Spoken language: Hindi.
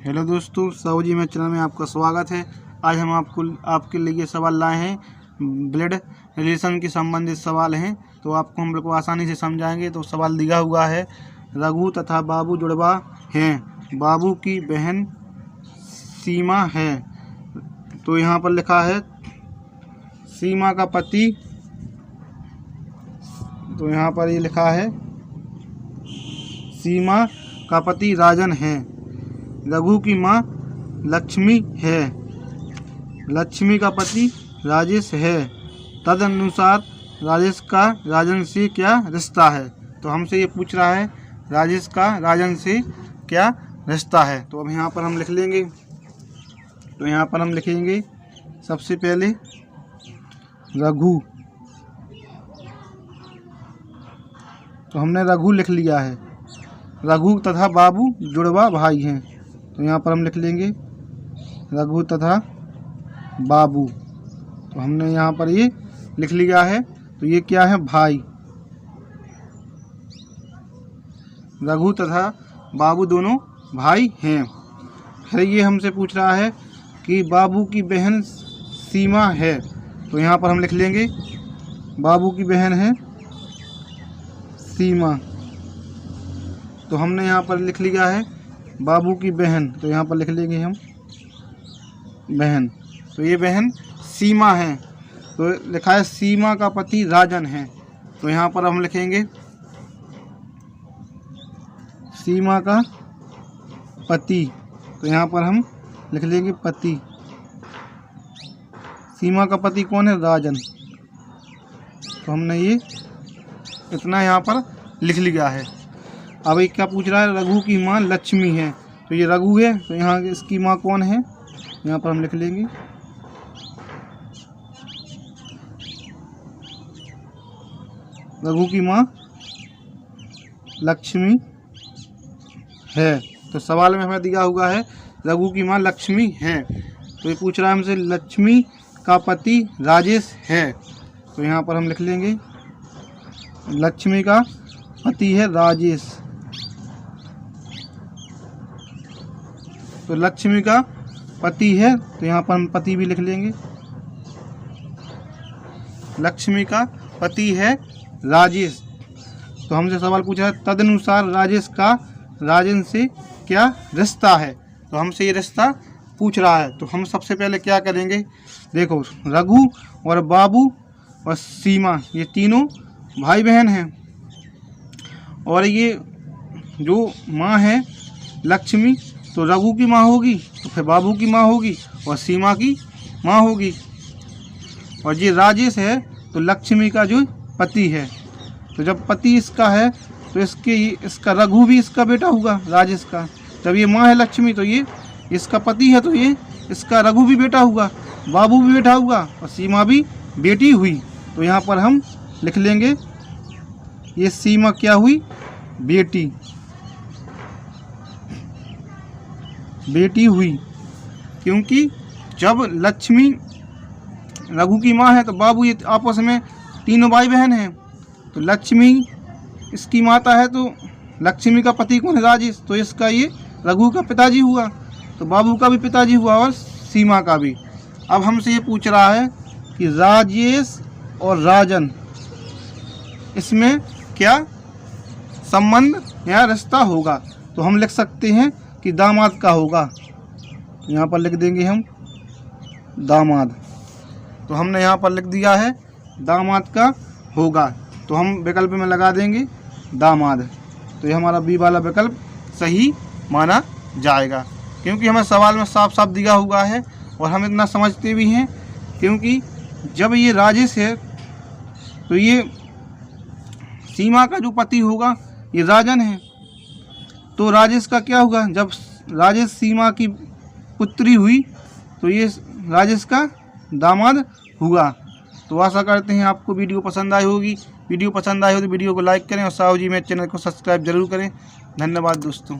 हेलो दोस्तों, साहू जी मेरे चैनल में आपका स्वागत है। आज हम आपके लिए सवाल लाए हैं, ब्लड रिलेशन के संबंधित सवाल हैं, तो आपको हम लोग को आसानी से समझाएंगे। तो सवाल दिया हुआ है, रघु तथा बाबू जुड़वा हैं, बाबू की बहन सीमा है। तो यहाँ पर लिखा है सीमा का पति, तो यहाँ पर ये लिखा है सीमा का पति राजन है, रघु की माँ लक्ष्मी है, लक्ष्मी का पति राजेश है। तदनुसार राजेश का राजन से क्या रिश्ता है। तो हमसे ये पूछ रहा है राजेश का राजन से क्या रिश्ता है। तो अब यहाँ पर हम लिख लेंगे। तो यहाँ पर हम लिखेंगे सबसे पहले रघु। तो हमने रघु लिख लिया है। रघु तथा बाबू जुड़वा भाई हैं, तो यहाँ पर हम लिख लेंगे रघु तथा बाबू। तो हमने यहाँ पर ये लिख लिया है। तो ये क्या है, भाई। रघु तथा बाबू दोनों भाई हैं। फिर ये हमसे पूछ रहा है कि बाबू की बहन सीमा है। तो यहाँ पर हम लिख लेंगे बाबू की बहन है सीमा। तो हमने यहाँ पर लिख लिया है बाबू की बहन, तो यहाँ पर लिख लेंगे हम बहन। तो ये बहन सीमा है। तो लिखा है सीमा का पति राजन है। तो यहाँ पर हम लिखेंगे सीमा का पति। तो यहाँ पर हम लिख लेंगे पति। सीमा का पति कौन है, राजन। तो हमने ये इतना यहाँ पर लिख लिया है। अब एक क्या पूछ रहा है, रघु की माँ लक्ष्मी है। तो ये रघु है, तो यहाँ इसकी माँ कौन है, यहाँ पर हम लिख लेंगे रघु की माँ लक्ष्मी है। तो सवाल में हमें दिया हुआ है रघु की माँ लक्ष्मी है। तो ये पूछ रहा है हमसे लक्ष्मी का पति राजेश है। तो यहाँ पर हम लिख लेंगे लक्ष्मी का पति है राजेश। तो लक्ष्मी का पति है, तो यहाँ पर हम पति भी लिख लेंगे। लक्ष्मी का पति है राजेश। तो हमसे सवाल पूछा है तदनुसार राजेश का राजन से क्या रिश्ता है। तो हमसे ये रिश्ता पूछ रहा है। तो हम सबसे पहले क्या करेंगे, देखो रघु और बाबू और सीमा ये तीनों भाई बहन हैं, और ये जो माँ है लक्ष्मी, तो रघु की माँ होगी, तो फिर बाबू की माँ होगी, और सीमा की माँ होगी। और ये राजेश है, तो लक्ष्मी का जो पति है। तो जब पति इसका है, तो इसका रघु भी इसका बेटा होगा राजेश का। जब ये माँ है लक्ष्मी, तो ये इसका पति है, तो ये इसका रघु भी बेटा होगा, बाबू भी बेटा होगा, और सीमा भी बेटी हुई। तो यहाँ पर हम लिख लेंगे ये सीमा क्या हुई, बेटी, बेटी हुई। क्योंकि जब लक्ष्मी रघु की माँ है, तो बाबू ये आपस में तीनों भाई बहन हैं। तो लक्ष्मी इसकी माता है, तो लक्ष्मी का पति कौन है, राजेश। तो इसका ये रघु का पिताजी हुआ, तो बाबू का भी पिताजी हुआ, और सीमा का भी। अब हमसे ये पूछ रहा है कि राजेश और राजन इसमें क्या संबंध या रिश्ता होगा। तो हम लिख सकते हैं कि दामाद का होगा। यहाँ पर लिख देंगे हम दामाद। तो हमने यहाँ पर लिख दिया है दामाद का होगा। तो हम विकल्प में लगा देंगे दामाद। तो ये हमारा बी वाला विकल्प सही माना जाएगा, क्योंकि हमें सवाल में साफ साफ दिया हुआ है, और हम इतना समझते भी हैं। क्योंकि जब ये राजेश है, तो ये सीमा का जो पति होगा ये राजन है। तो राजेश का क्या होगा, जब राजेश सीमा की पुत्री हुई, तो ये राजेश का दामाद हुआ। तो आशा करते हैं आपको वीडियो पसंद आई होगी। वीडियो पसंद आई हो तो वीडियो को लाइक करें, और साहू जी मेरे चैनल को सब्सक्राइब जरूर करें। धन्यवाद दोस्तों।